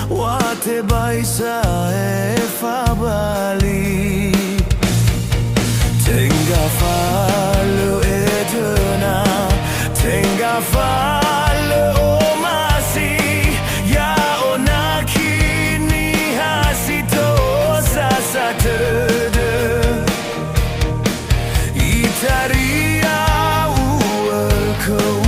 Wate baisa e fabali Tenga falo e dona Tenga falo o masi Ya onakini hasito sasa tede Itaria uelko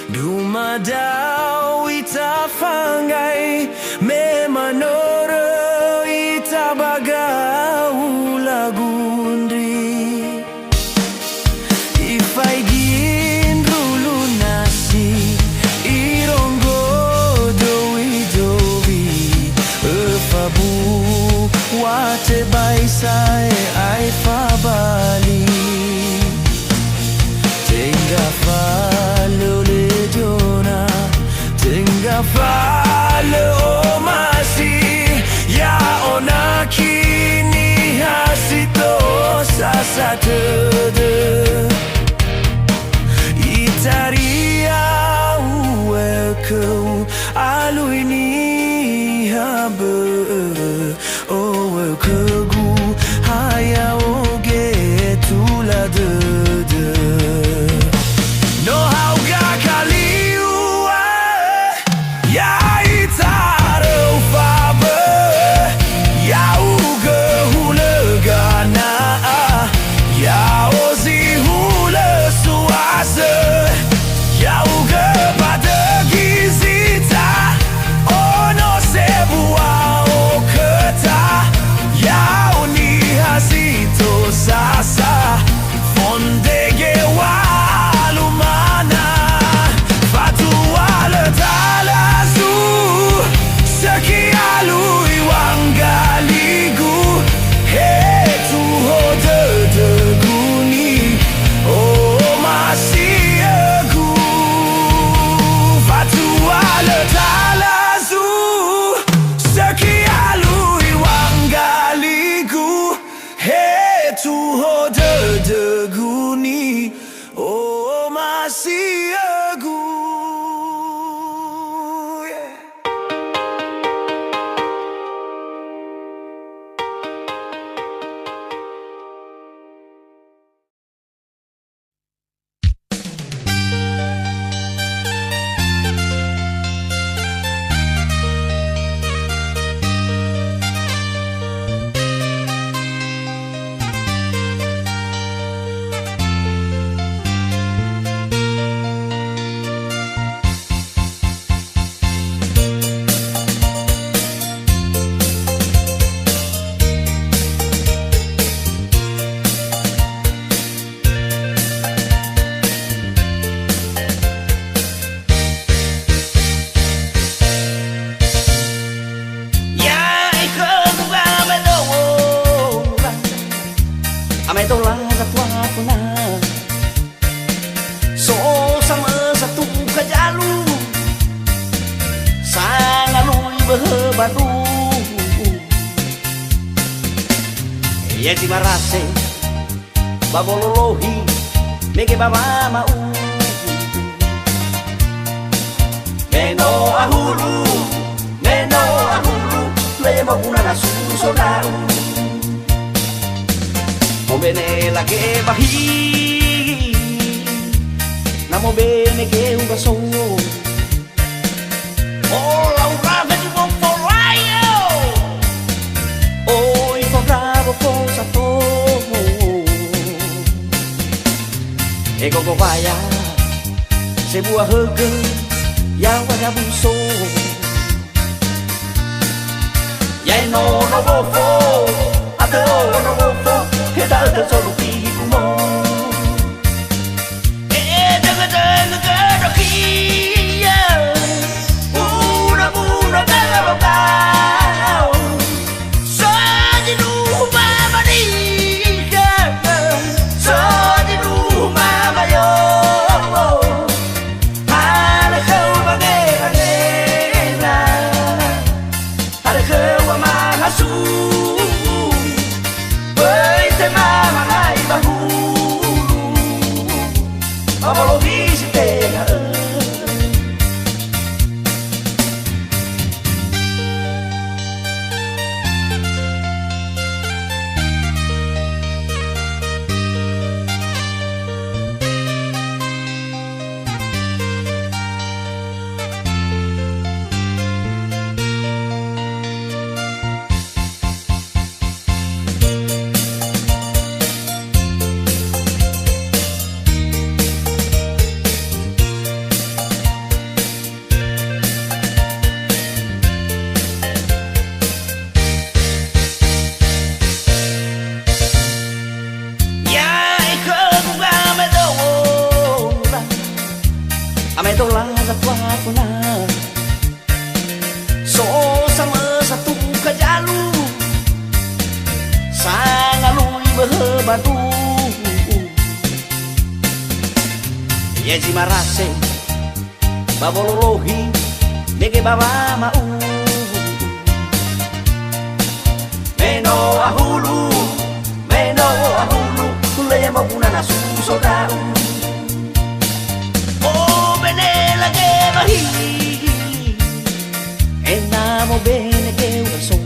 Dumadao itafangai memanoro itabagau lagundri Ifaigin rulu nasi irongo dowi dowi Efabu wate baisai ai fabali Tenga falo Fale o masi Ya onakini hasito sasa tede Itaria uelko aluini habe O welkegu haya oge tula dede No hauga kali Wow berbadu ya si marase babololohi mege baba mau meno ahulu le mabuna na susodau bene la che bahi namo bene che un basso oh Laura vedi buon foraio oh il bravo posato e gogo vaya se buah hege yang wada buso ya no bofo ate no bofo Heta solo pico una bella boca so di rumah manica so di rumah mayo ada kau bagaimana ada kau mahasu Kalau bisa tengah Amedola zapapuna so sama satu kajalu sangalui berbadu ya si marase babololohi nege baba mau meno ahulu le mabuna na susodau Enamo bene che una so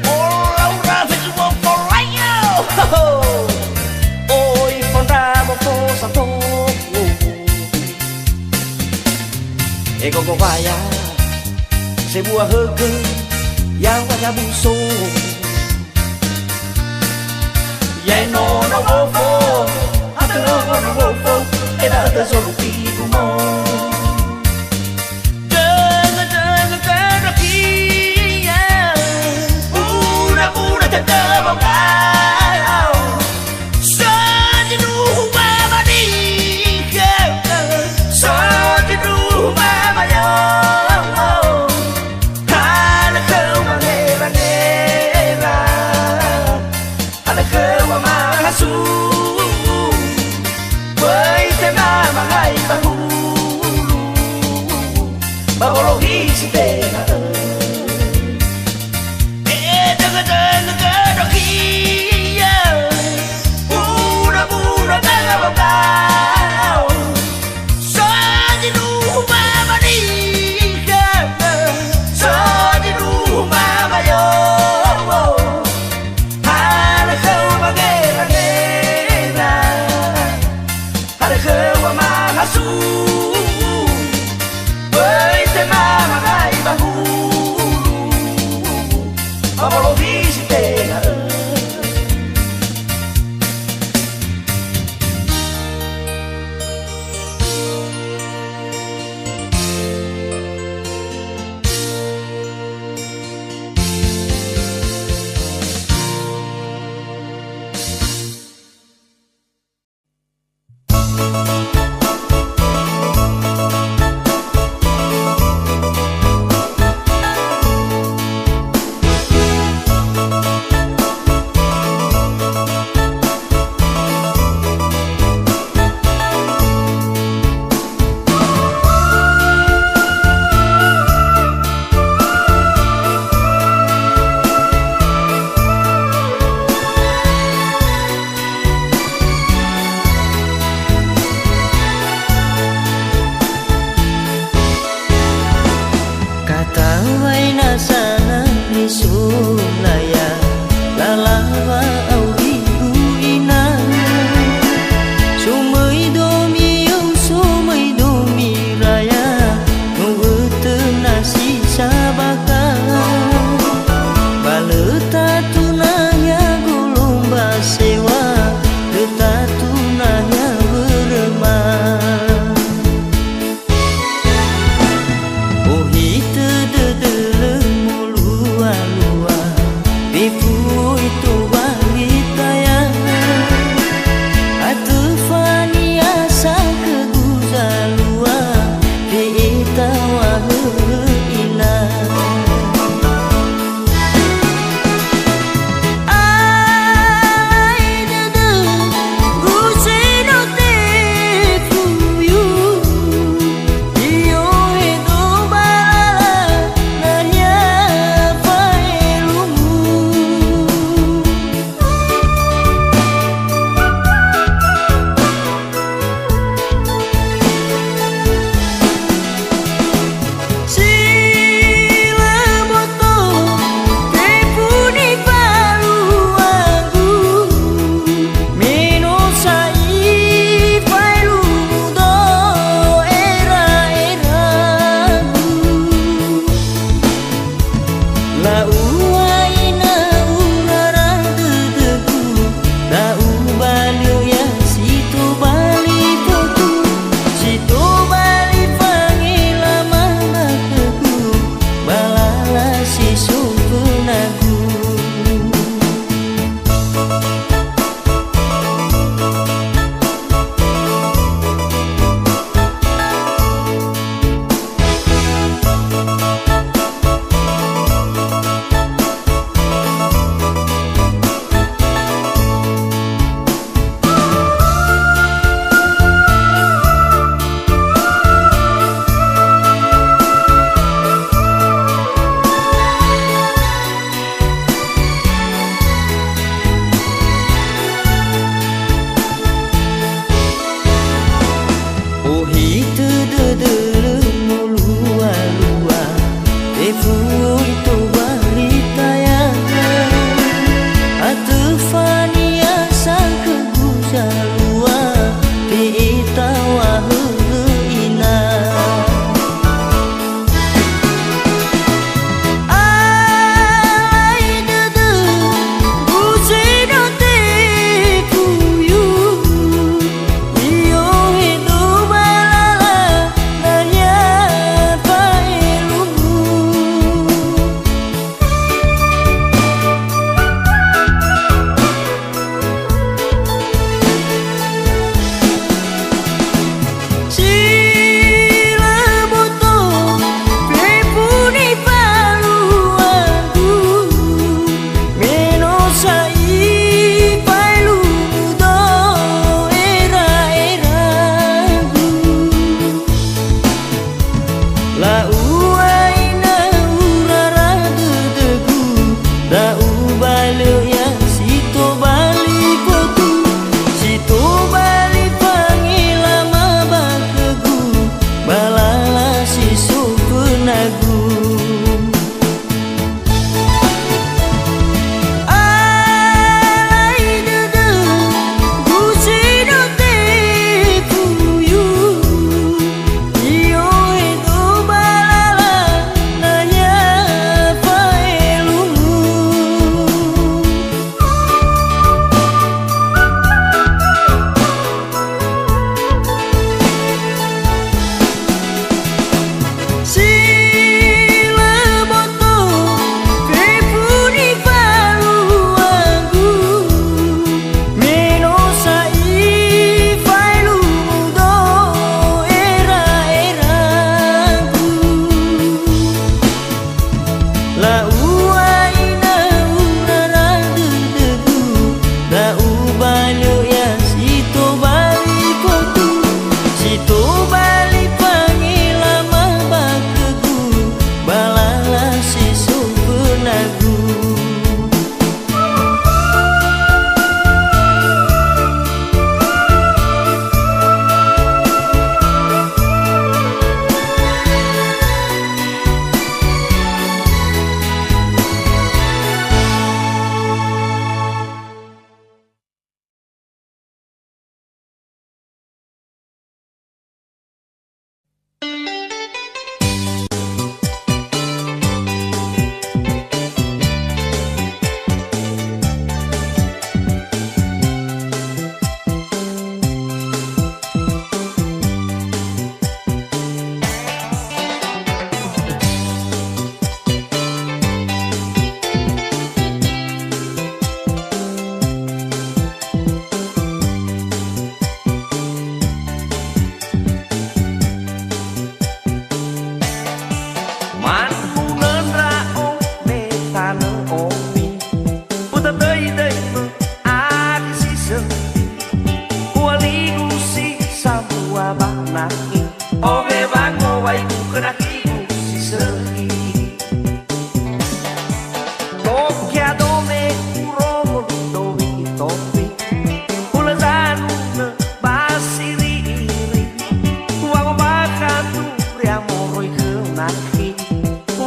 Oh Laura vedi buon foraio Oh il fondavo posato E gogo vaya se buah hege yang wada buso Ya no bofo ate no bofo era ate solo pico mo Babologi si tena una bella boca so di rumah manica so di rumah mayo ada kau bagaimana ada kau mahasu Mama gai bahu Na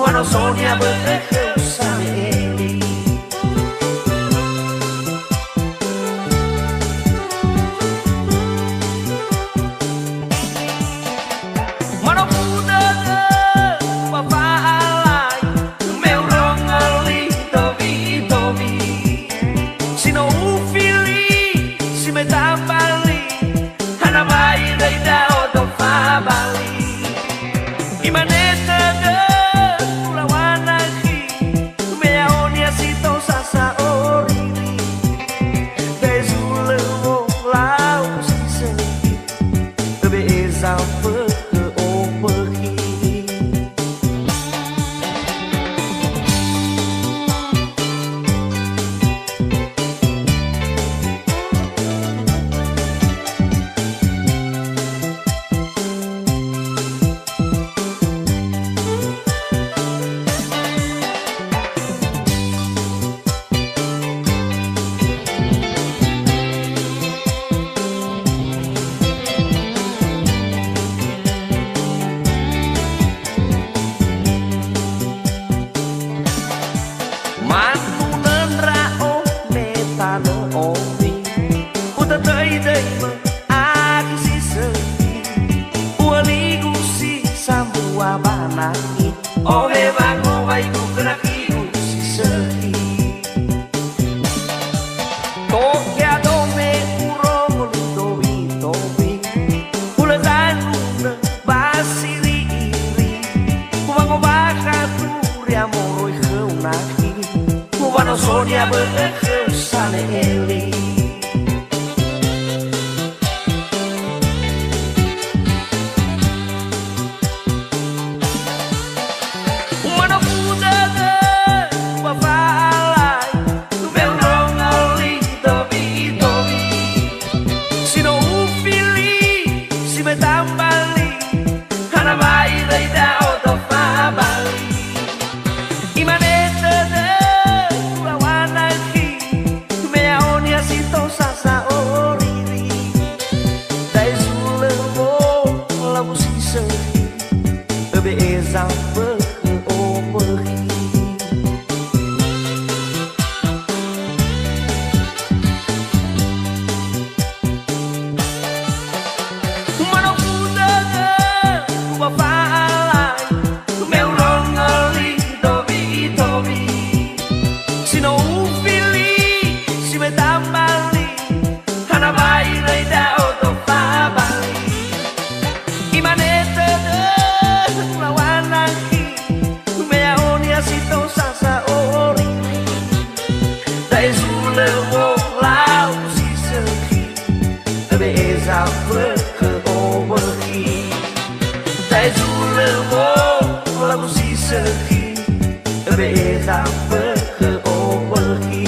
Buano Sonia berkeu sameli Mano muda Papa alai Meu rongali Tobi tobi Sino ufili Si me tambali Hana mai dai dao to fa bali Imaneta de Ulawana ki Mea onia sito sasa oriri Dezule wo lau si seni Bebe ezau ke o pergi Manu nenra o metano ovi Uta tei dei me aki si sepi Ualigu si sambua banaki O hebango vaigu kenakigu si sepi Toke adome uro meludowi tobi Ula zanuna basiri iri Kubango bakatu riamoroi keunaki Buano Sonia berkeu sameli Mano muda Papa alai Meu rongali Tobi tobi Sino ufili Si me tambali Hana mai dai dao to fa bali Imaneta de Ulawana ki Mea onia sito sasa oriri Dai zule wo labu si sehi Ebe ezau pergi o pergi Mano muda Papa alai Meu rongali Tobi tobi Sino ufili Si me tambali Hana mai dai dao to fa bali Imaneta de Ulawana ki Mea onia sito sasa ori Dai zule wo lau si sehi Ebe ezau perke o pergi Dai zule wo lau si sehi Ebe ezau perke o pergi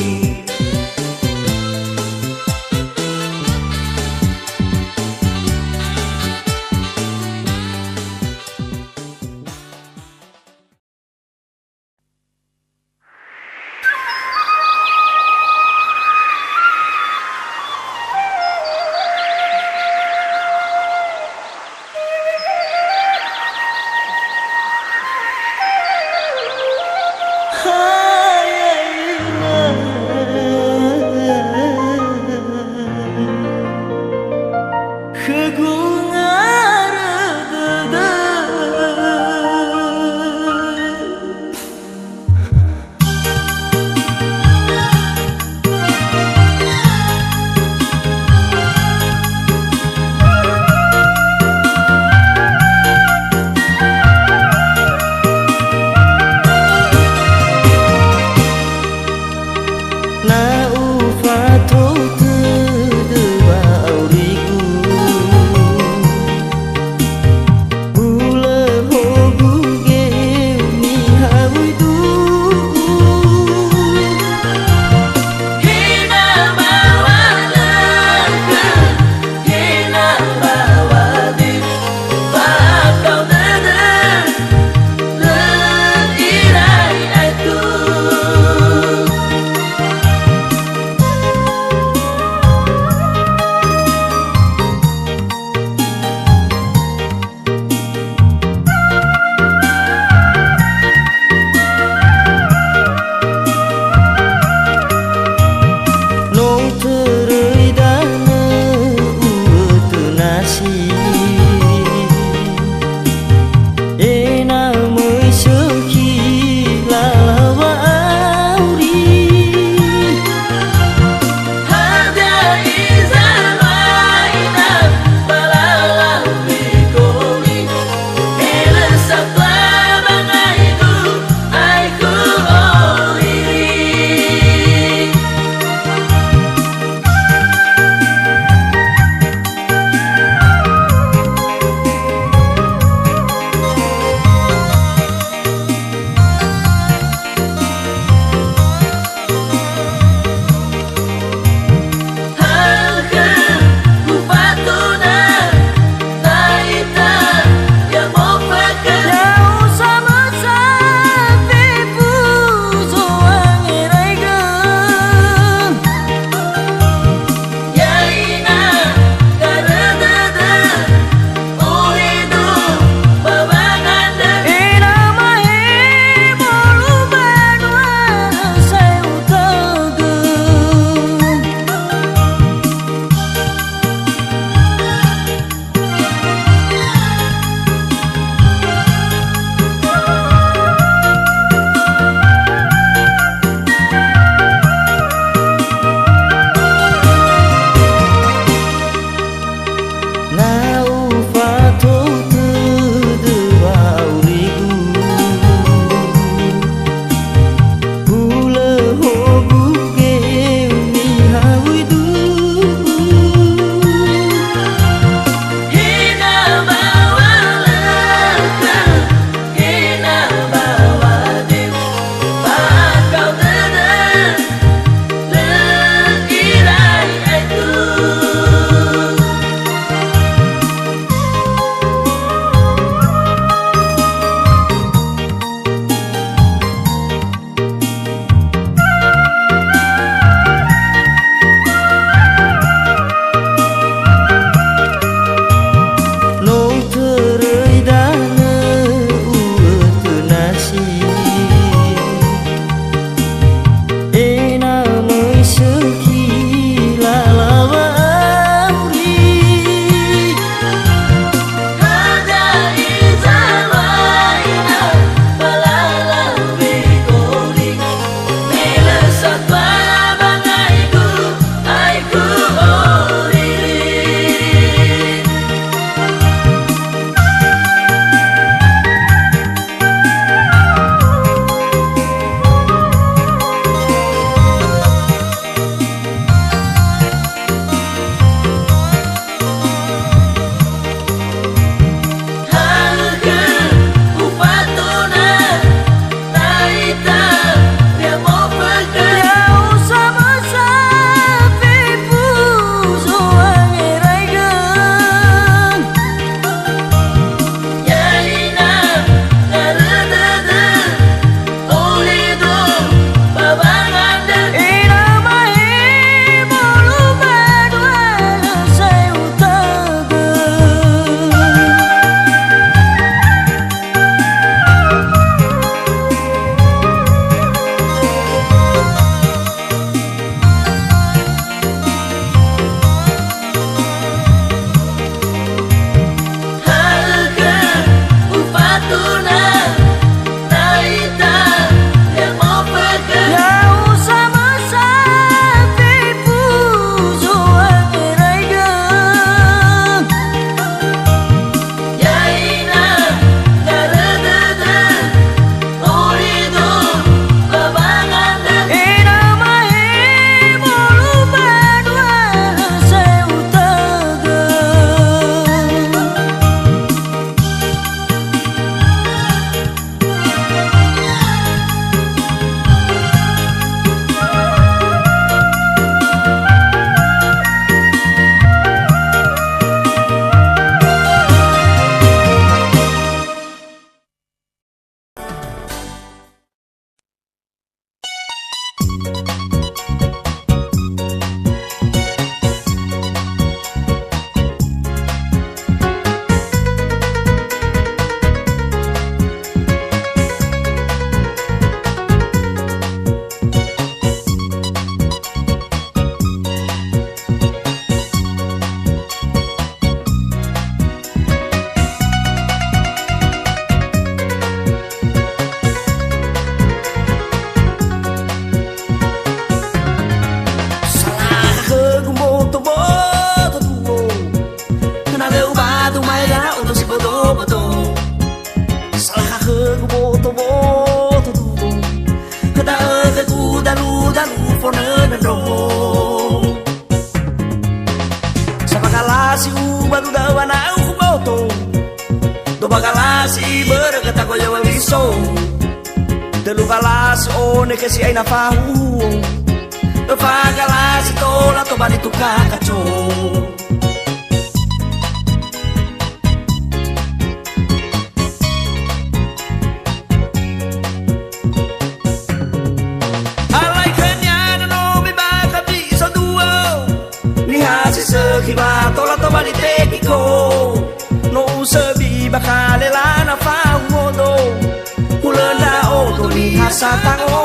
Ah lalawa auri hada izan waina balala bikoli ela saklama aiku oliri mabiso telu galas one kasi ay nafahuong Pagalas ito na to ba dito kakachong Alay kanya na no may baka di sa duo Ni hasi sa kiba to la to ba di tekiko No sabi baka lela na fahuodo Hulan na odo ni hasa tango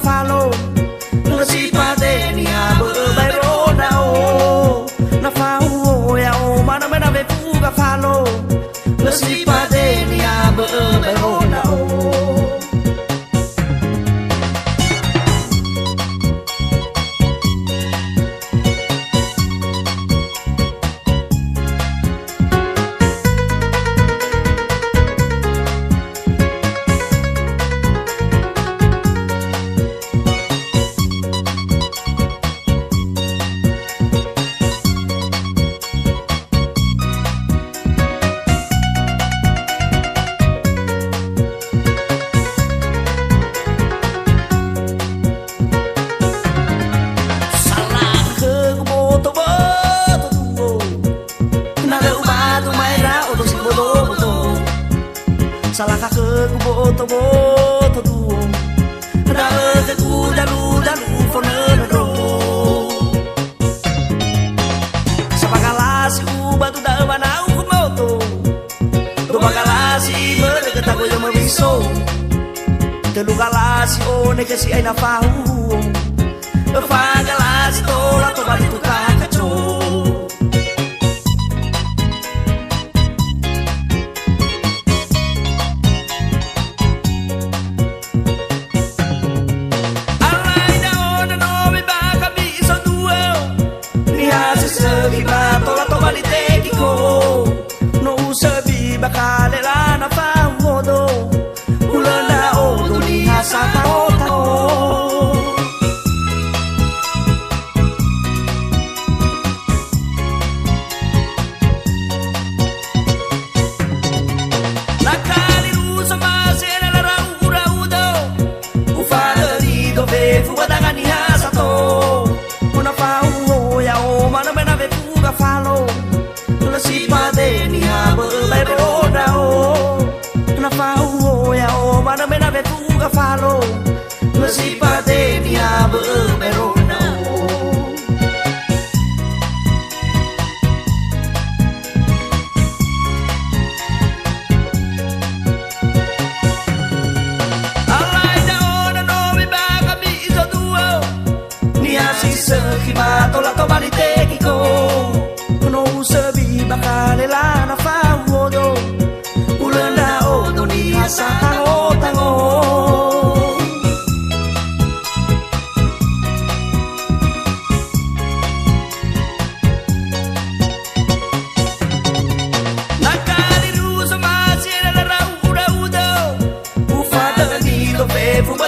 Follow Nung si Padenia Berbay roda o Na fao ya o Mana mena ve fuga follow Nung si Padenia Berbay roda o Salah kakek boto duong Dae ke ku dalu fonero Sapagalas ku batu dae manau ku moto Do bagalasi mereka tago yang mabiso Telu galasi one kasi ay nafahuong Pagalasi tola to bali tu kakachong Iba tola to bali tekiko No sabi baka lela na fahuodo Hulan na odo ni hasa tao Nakaliru sa base na larang ura-udo Ufada di dove fuwadaga ni hasa to Una fahuo ya o mana mena ve follow Nung si Padenia Berbay roda o Na fao ya o Mana mena ve fuga follow Nung si Padenia Berbay roda o Alay na o na no may baka biso duo Ni hasi sa kiba tola to bali tekiko No sabi baka lela na fahuodo Ulan na odo ni hasa tango Nakaliru sa masira na raw uda-udo Ufada ni dobe fuba